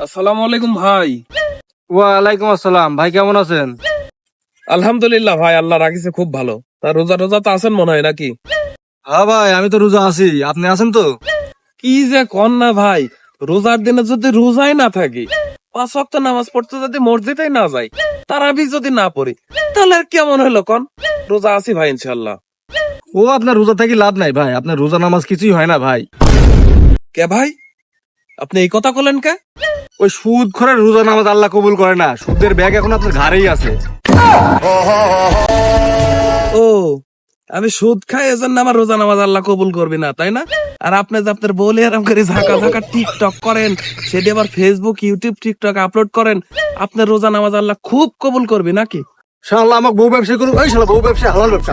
আসসালামু আলাইকুম ভাই। ওয়ালাইকুম আসসালাম। ভাই কেমন আছেন? আলহামদুলিল্লাহ ভাই, আল্লাহ রাখিছে খুব ভালো। তা রোজা রোজা তো আছেন মনে হয় নাকি? হ্যাঁ ভাই, আমি তো রোজা আছি। আপনি আছেন তো? কি যে কন না ভাই, রোজার দিনে যদি রোজাই না থাকি, 5 ওয়াক্ত নামাজ পড়তে যদি মসজিদেই না যাই, তারাবি যদি না পড়ি, তাহলে আর কেমন হলো কন? রোজা আছি ভাই ইনশাল্লাহ। ও আপনার রোজা থাকি লাভ নাই ভাই, আপনার রোজা নামাজ কিছুই হয় না ভাই। কে ভাই, আপনি এই কথা বলেন কে? ওই সুদ খোরের রোজা নামাজ আল্লাহ কবুল করে না। সুদের ব্যাগ এখন আপনার ঘাড়েই আছে। ও, আমি সুদ খাই এজন্য আমার রোজা নামাজ আল্লাহ কবুল করবে না, তাই না? আর আপনি যে আপনার বলে এরকম করে ঝাঁকা ঝাঁকা টিকটক করেন, সেটি আবার ফেসবুক ইউটিউব টিকটক আপলোড করেন, আপনার রোজা নামাজ আল্লাহ খুব কবুল করবে নাকি? শালা আমাকে বউ ব্যবসা করুক, ওই শালা বউ ব্যবসা হালাল ব্যবসা।